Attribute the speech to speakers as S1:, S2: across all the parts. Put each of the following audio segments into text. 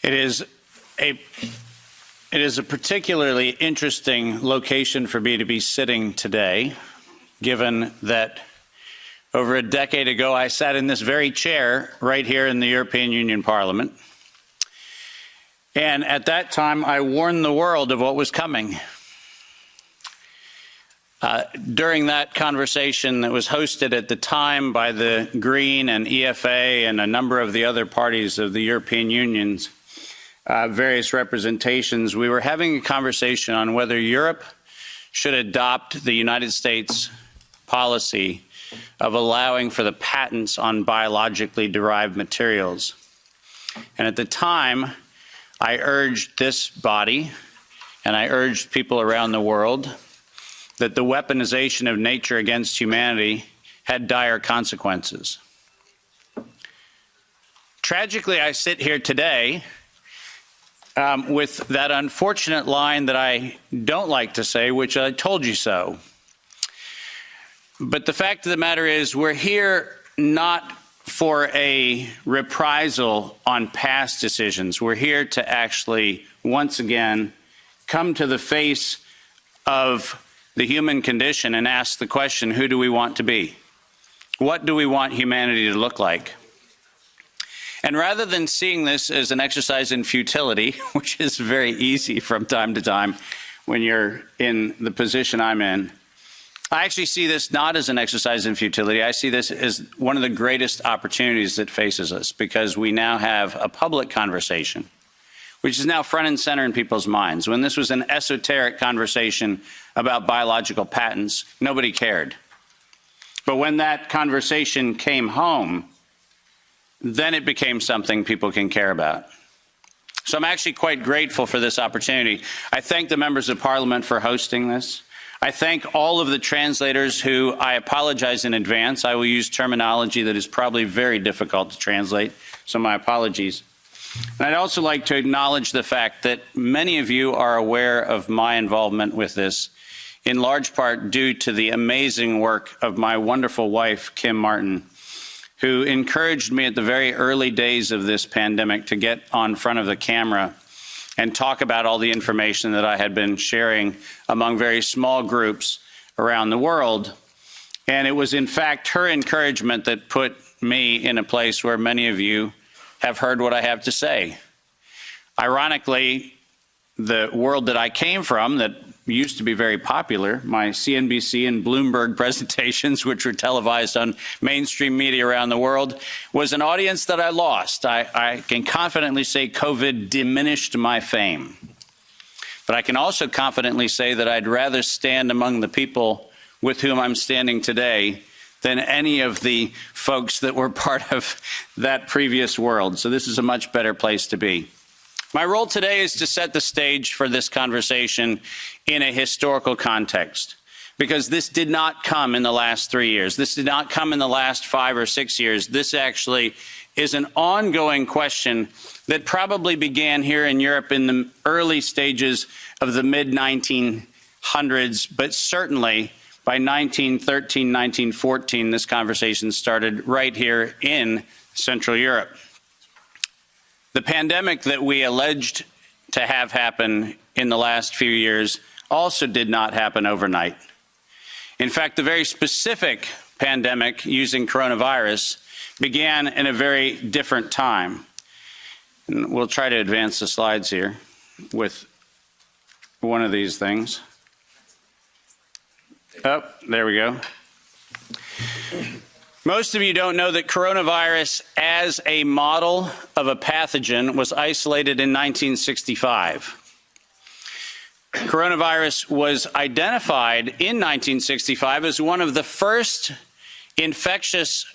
S1: It is a particularly interesting location for me to be sitting today, given that over a decade ago I sat in this very chair right here in the European Union Parliament. And at that time, I warned the world of what was coming. During that conversation that was hosted at the time by the Green and EFA and a number of the other parties of the European Union's various representations, we were having a conversation on whether Europe should adopt the United States policy of allowing for the patents on biologically derived materials. And at the time, I urged this body, and I urged people around the world, that the weaponization of nature against humanity had dire consequences. Tragically, I sit here today with that unfortunate line that I don't like to say, which I told you so. But the fact of the matter is, we're here not for a reprisal on past decisions. We're here to actually, once again, come to the face of the human condition and ask the question, who do we want to be? What do we want humanity to look like? And rather than seeing this as an exercise in futility, which is very easy from time to time when you're in the position I'm in, I actually see this not as an exercise in futility. I see this as one of the greatest opportunities that faces us, because we now have a public conversation, which is now front and center in people's minds. When this was an esoteric conversation about biological patents, nobody cared. But when that conversation came home, then it became something people can care about. So I'm actually quite grateful for this opportunity. I thank the members of Parliament for hosting this. I thank all of the translators who, I apologize in advance. I will use terminology that is probably very difficult to translate, so my apologies. And I'd also like to acknowledge the fact that many of you are aware of my involvement with this, in large part due to the amazing work of my wonderful wife, Kim Martin, who encouraged me at the very early days of this pandemic to get on front of the camera and talk about all the information that I had been sharing among very small groups around the world. And it was, in fact, her encouragement that put me in a place where many of you have heard what I have to say. Ironically, the world that I came from, that used to be very popular, my CNBC and Bloomberg presentations, which were televised on mainstream media around the world, was an audience that I lost. I can confidently say COVID diminished my fame. But I can also confidently say that I'd rather stand among the people with whom I'm standing today than any of the folks that were part of that previous world. So this is a much better place to be. My role today is to set the stage for this conversation in a historical context, because this did not come in the last 3 years. This did not come in the last 5 or 6 years. This actually is an ongoing question that probably began here in Europe in the early stages of the mid-1900s, but certainly by 1913, 1914, this conversation started right here in Central Europe. The pandemic that we alleged to have happen in the last few years also did not happen overnight. In fact, the very specific pandemic using coronavirus began in a very different time. And we'll try to advance the slides here with one of these things. Oh, there we go. Most of you don't know that coronavirus as a model of a pathogen was isolated in 1965. Coronavirus was identified in 1965 as one of the first infectious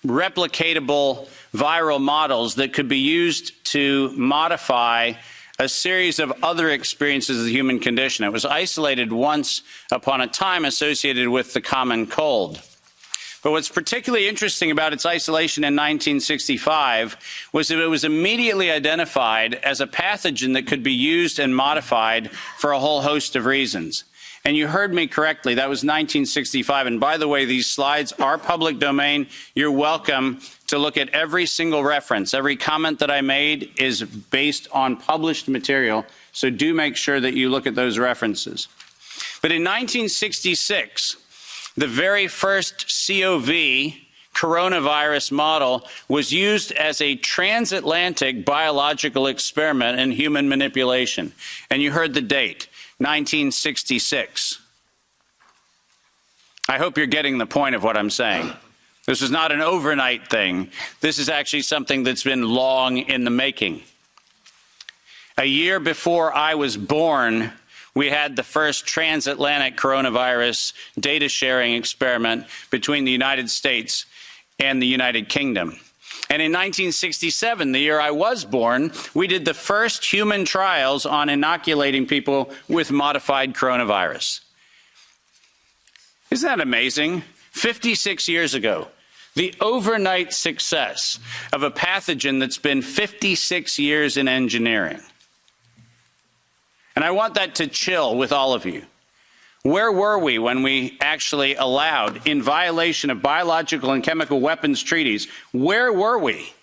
S1: replicatable viral models that could be used to modify a series of other experiences of the human condition. It was isolated once upon a time associated with the common cold. But what's particularly interesting about its isolation in 1965 was that it was immediately identified as a pathogen that could be used and modified for a whole host of reasons. And you heard me correctly, that was 1965. And by the way, these slides are public domain. You're welcome to look at every single reference. Every comment that I made is based on published material, so do make sure that you look at those references. But in 1966, the very first COV coronavirus model was used as a transatlantic biological experiment in human manipulation. And you heard the date, 1966. I hope you're getting the point of what I'm saying. This is not an overnight thing. This is actually something that's been long in the making. A year before I was born, we had the first transatlantic coronavirus data sharing experiment between the United States and the United Kingdom. And in 1967, the year I was born, we did the first human trials on inoculating people with modified coronavirus. Isn't that amazing? 56 years ago, the overnight success of a pathogen that's been 56 years in engineering. And I want that to chill with all of you. Where were we when we actually allowed, in violation of biological and chemical weapons treaties, where were we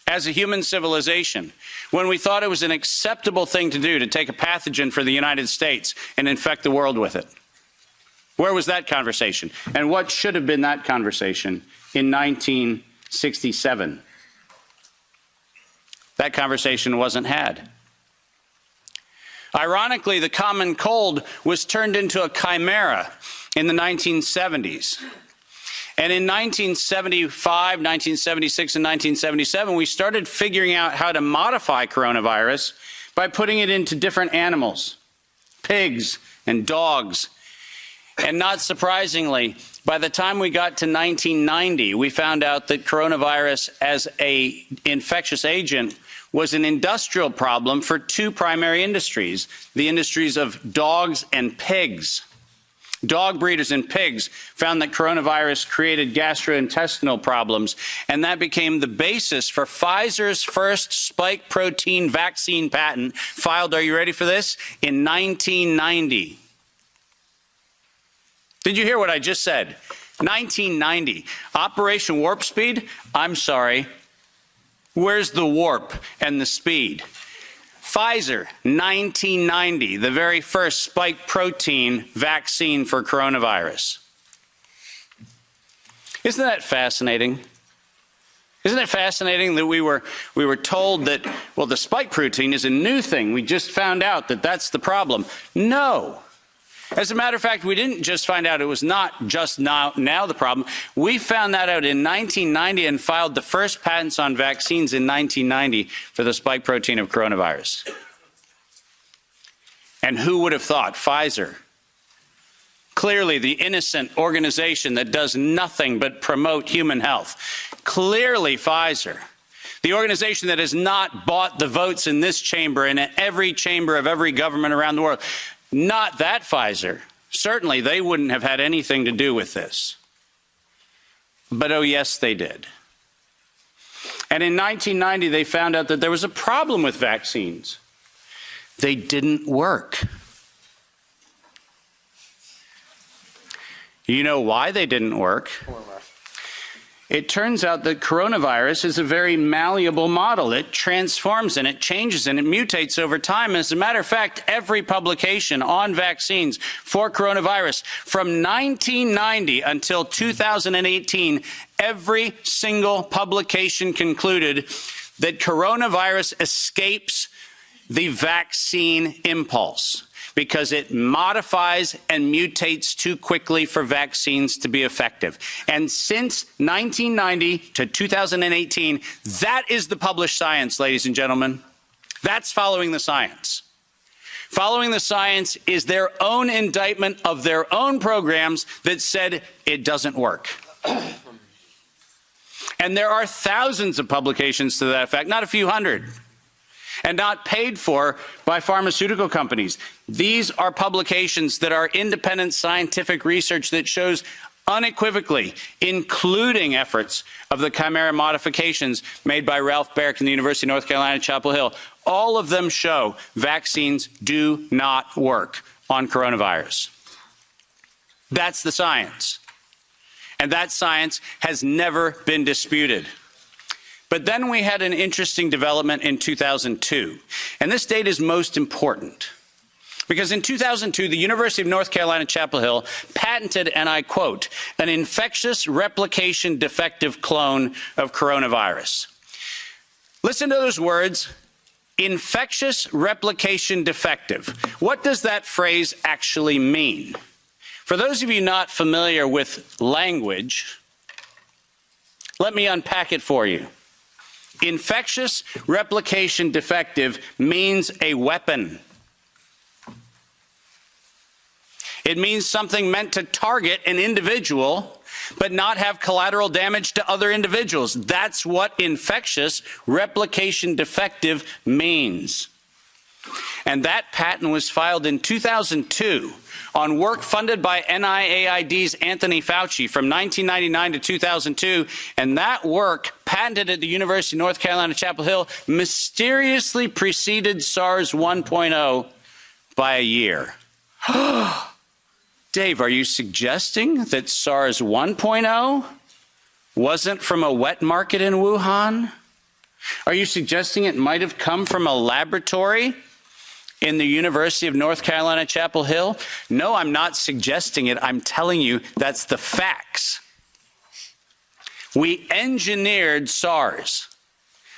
S1: as a human civilization when we thought it was an acceptable thing to do to take a pathogen for the United States and infect the world with it? Where was that conversation? And what should have been that conversation in 1967? That conversation wasn't had. Ironically, the common cold was turned into a chimera in the 1970s. And in 1975, 1976, and 1977, we started figuring out how to modify coronavirus by putting it into different animals, pigs and dogs. And not surprisingly, by the time we got to 1990, we found out that coronavirus as an infectious agent was an industrial problem for two primary industries, the industries of dogs and pigs. Dog breeders and pigs found that coronavirus created gastrointestinal problems, and that became the basis for Pfizer's first spike protein vaccine patent, filed, are you ready for this, in 1990. Did you hear what I just said? 1990. Operation Warp Speed? I'm sorry. Where's the warp and the speed? Pfizer, 1990, the very first spike protein vaccine for coronavirus. Isn't that fascinating? Isn't it fascinating that we were told that, well, the spike protein is a new thing. We just found out that that's the problem. No. As a matter of fact, we didn't just find out it was not just now the problem. We found that out in 1990 and filed the first patents on vaccines in 1990 for the spike protein of coronavirus. And who would have thought? Pfizer. Clearly the innocent organization that does nothing but promote human health. Clearly Pfizer. The organization that has not bought the votes in this chamber and in every chamber of every government around the world. Not that Pfizer. Certainly they wouldn't have had anything to do with this. But oh yes, they did. And in 1990, they found out that there was a problem with vaccines. They didn't work. You know why they didn't work? It turns out that coronavirus is a very malleable model. It transforms and it changes and it mutates over time. As a matter of fact, every publication on vaccines for coronavirus from 1990 until 2018, every single publication concluded that coronavirus escapes the vaccine impulse, because it modifies and mutates too quickly for vaccines to be effective. And since 1990 to 2018, that is the published science, ladies and gentlemen. That's following the science. Following the science is their own indictment of their own programs that said it doesn't work. And there are thousands of publications to that effect, not a few hundred, and not paid for by pharmaceutical companies. These are publications that are independent scientific research that shows unequivocally, including efforts of the chimera modifications made by Ralph Baric in the University of North Carolina, Chapel Hill. All of them show vaccines do not work on coronavirus. That's the science. And that science has never been disputed. But then we had an interesting development in 2002. And this date is most important because in 2002, the University of North Carolina, Chapel Hill patented, and I quote, an infectious replication defective clone of coronavirus. Listen to those words, infectious replication defective. What does that phrase actually mean? For those of you not familiar with language, let me unpack it for you. Infectious replication defective means a weapon. It means something meant to target an individual, but not have collateral damage to other individuals. That's what infectious replication defective means. And that patent was filed in 2002 on work funded by NIAID's Anthony Fauci from 1999 to 2002, and that work, patented at the University of North Carolina, Chapel Hill, mysteriously preceded SARS 1.0 by a year. Dave, are you suggesting that SARS 1.0 wasn't from a wet market in Wuhan? Are you suggesting it might have come from a laboratory in the University of North Carolina, Chapel Hill? No, I'm not suggesting it. I'm telling you that's the facts. We engineered SARS.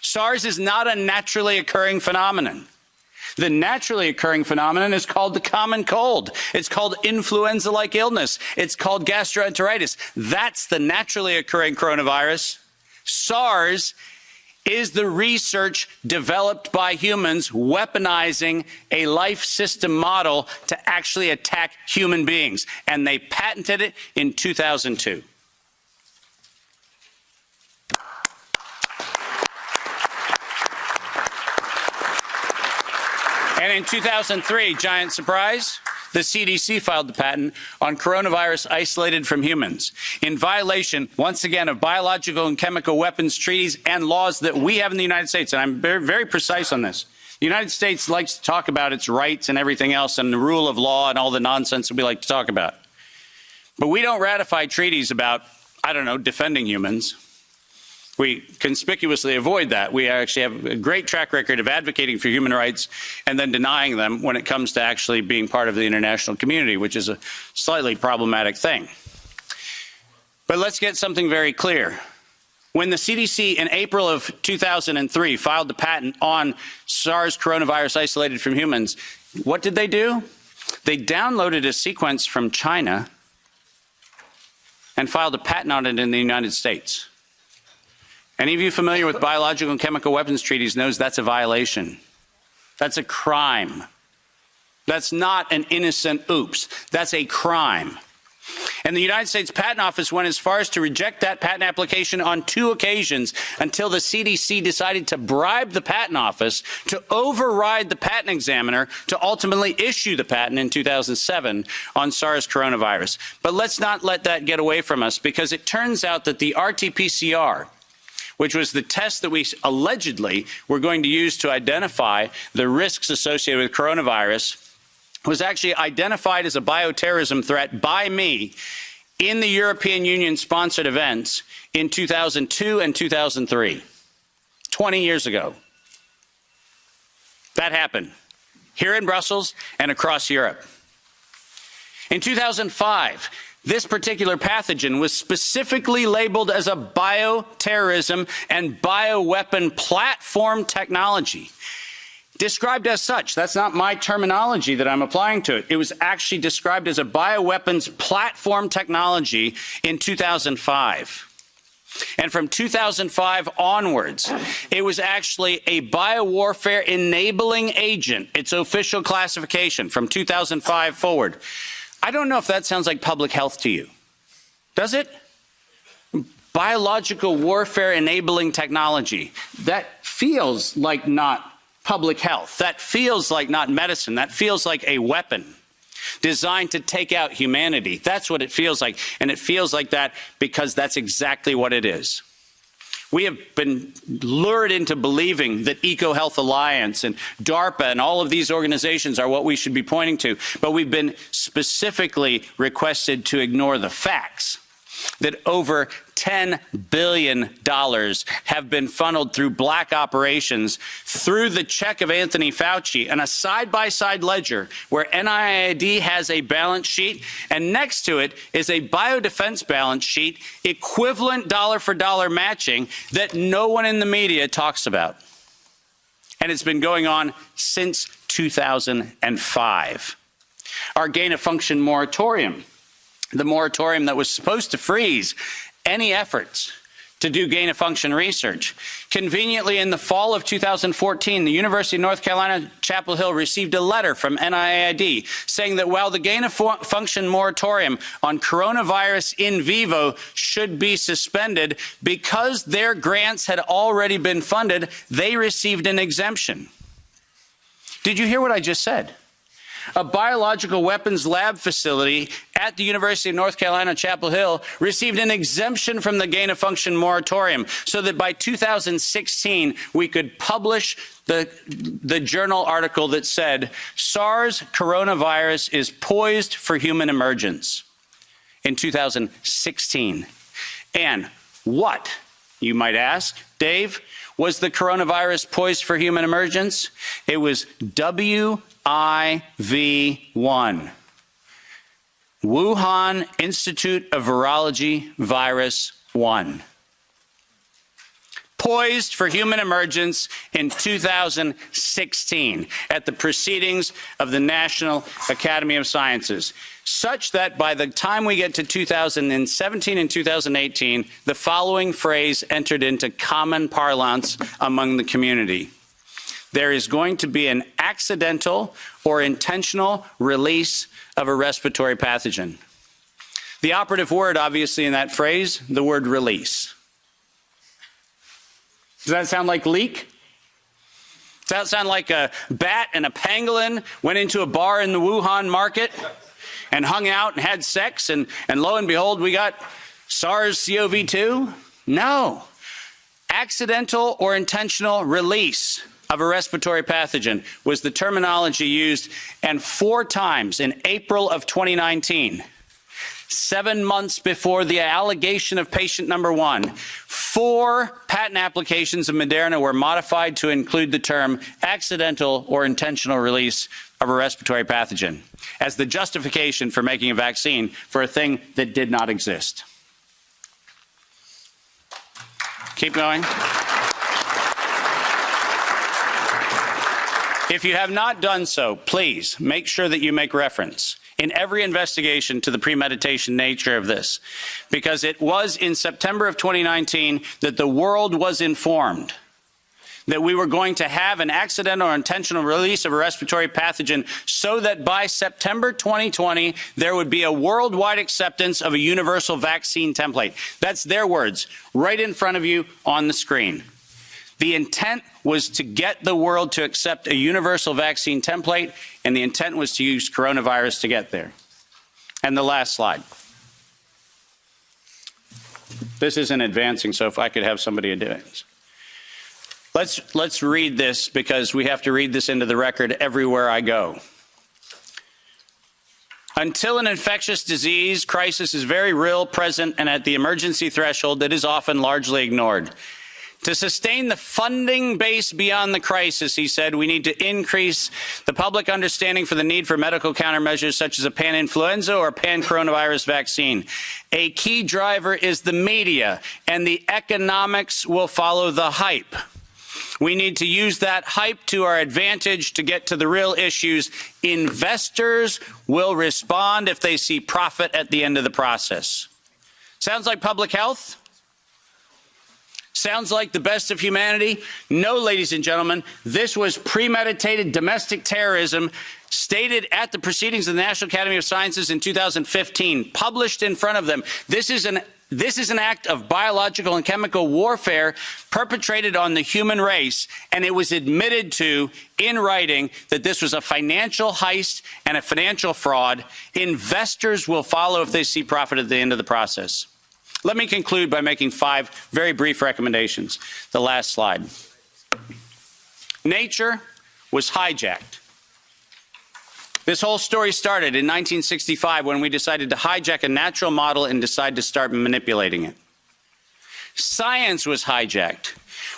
S1: SARS is not a naturally occurring phenomenon. The naturally occurring phenomenon is called the common cold. It's called influenza-like illness. It's called gastroenteritis. That's the naturally occurring coronavirus. SARS is the research developed by humans weaponizing a life system model to actually attack human beings. And they patented it in 2002. And in 2003, giant surprise, the CDC filed the patent on coronavirus isolated from humans in violation, once again, of biological and chemical weapons treaties and laws that we have in the United States. And I'm very, very precise on this. The United States likes to talk about its rights and everything else and the rule of law and all the nonsense that we like to talk about. But we don't ratify treaties about, I don't know, defending humans. We conspicuously avoid that. We actually have a great track record of advocating for human rights and then denying them when it comes to actually being part of the international community, which is a slightly problematic thing. But let's get something very clear. When the CDC in April of 2003 filed the patent on SARS coronavirus isolated from humans, what did they do? They downloaded a sequence from China and filed a patent on it in the United States. Any of you familiar with biological and chemical weapons treaties knows that's a violation. That's a crime. That's not an innocent oops. That's a crime. And the United States Patent Office went as far as to reject that patent application on 2 occasions until the CDC decided to bribe the Patent Office to override the patent examiner to ultimately issue the patent in 2007 on SARS coronavirus. But let's not let that get away from us, because it turns out that the RT-PCR, which was the test that we allegedly were going to use to identify the risks associated with coronavirus, was actually identified as a bioterrorism threat by me in the European Union-sponsored events in 2002 and 2003, 20 years ago. That happened here in Brussels and across Europe. In 2005, this particular pathogen was specifically labeled as a bioterrorism and bioweapon platform technology. Described as such. That's not my terminology that I'm applying to it. It was actually described as a bioweapons platform technology in 2005. And from 2005 onwards, it was actually a biowarfare enabling agent, its official classification from 2005 forward. I don't know if that sounds like public health to you. Does it? Biological warfare enabling technology. That feels like not public health. That feels like not medicine. That feels like a weapon designed to take out humanity. That's what it feels like. And it feels like that because that's exactly what it is. We have been lured into believing that EcoHealth Alliance and DARPA and all of these organizations are what we should be pointing to, but we've been specifically requested to ignore the facts. that over $10 billion have been funneled through black operations through the check of Anthony Fauci and a side-by-side ledger where NIAID has a balance sheet and next to it is a biodefense balance sheet equivalent dollar-for-dollar matching that no one in the media talks about. And it's been going on since 2005. Our gain-of-function moratorium, the moratorium that was supposed to freeze any efforts to do gain-of-function research. Conveniently, in the fall of 2014, the University of North Carolina, Chapel Hill received a letter from NIAID saying that while the gain-of-function moratorium on coronavirus in vivo should be suspended, because their grants had already been funded, they received an exemption. Did you hear what I just said? A biological weapons lab facility at the University of North Carolina, Chapel Hill, received an exemption from the gain-of-function moratorium so that by 2016, we could publish the journal article that said, SARS coronavirus is poised for human emergence in 2016. And what, you might ask, Dave, was the coronavirus poised for human emergence? It was WIV1, Wuhan Institute of Virology Virus 1. Poised for human emergence in 2016 at the proceedings of the National Academy of Sciences, such that by the time we get to 2017 and 2018, the following phrase entered into common parlance among the community. There is going to be an accidental or intentional release of a respiratory pathogen. The operative word, obviously, in that phrase, the word release. Does that sound like leak? Does that sound like a bat and a pangolin went into a bar in the Wuhan market and hung out and had sex and lo and behold, we got SARS-CoV-2? No. Accidental or intentional release of a respiratory pathogen was the terminology used, and 4 times in April of 2019, 7 months before the allegation of patient number 1, 4 patent applications of Moderna were modified to include the term accidental or intentional release of a respiratory pathogen as the justification for making a vaccine for a thing that did not exist. Keep going. If you have not done so, please make sure that you make reference in every investigation to the premeditation nature of this, because it was in September of 2019 that the world was informed that we were going to have an accidental or intentional release of a respiratory pathogen so that by September 2020, there would be a worldwide acceptance of a universal vaccine template. That's their words, right in front of you on the screen. The intent was to get the world to accept a universal vaccine template, and the intent was to use coronavirus to get there. And the last slide. This isn't advancing, so if I could have somebody do it. Let's read this, because we have to read this into the record everywhere I go. Until an infectious disease crisis is very real, present, and at the emergency threshold, that is often largely ignored. To sustain the funding base beyond the crisis, he said, we need to increase the public understanding for the need for medical countermeasures such as a pan-influenza or pan-coronavirus vaccine. A key driver is the media, and the economics will follow the hype. We need to use that hype to our advantage to get to the real issues. Investors will respond if they see profit at the end of the process. Sounds like public health? Sounds like the best of humanity? No, ladies and gentlemen, this was premeditated domestic terrorism stated at the proceedings of the National Academy of Sciences in 2015, published in front of them. This is an act of biological and chemical warfare perpetrated on the human race, and it was admitted to in writing that this was a financial heist and a financial fraud. Investors will follow if they see profit at the end of the process. Let me conclude by making 5 very brief recommendations. The last slide. Nature was hijacked This whole story started in 1965 when we decided to hijack a natural model and decide to start manipulating it. Science was hijacked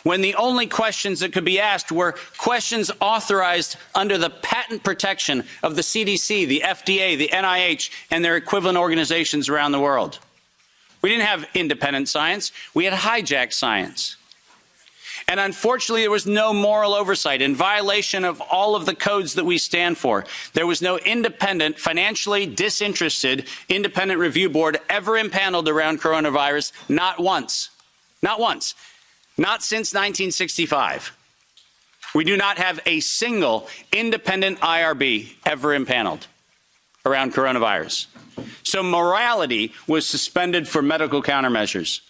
S1: when the only questions that could be asked were questions authorized under the patent protection of the CDC, the FDA, the NIH, and their equivalent organizations around the world. We didn't have independent science. We had hijacked science. And unfortunately, there was no moral oversight in violation of all of the codes that we stand for. There was no independent, financially disinterested, independent review board ever impaneled around coronavirus, not once. Not once. Not since 1965. We do not have a single independent IRB ever impaneled around coronavirus. So morality was suspended for medical countermeasures.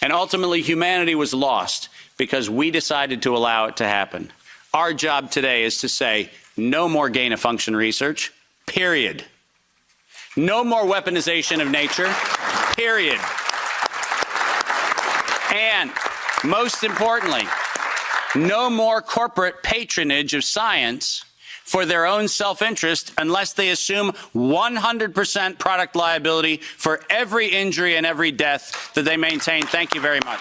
S1: And ultimately, humanity was lost because we decided to allow it to happen. Our job today is to say, no more gain-of-function research, period. No more weaponization of nature, period. And most importantly, no more corporate patronage of science for their own self-interest unless they assume 100% product liability for every injury and every death that they maintain. Thank you very much.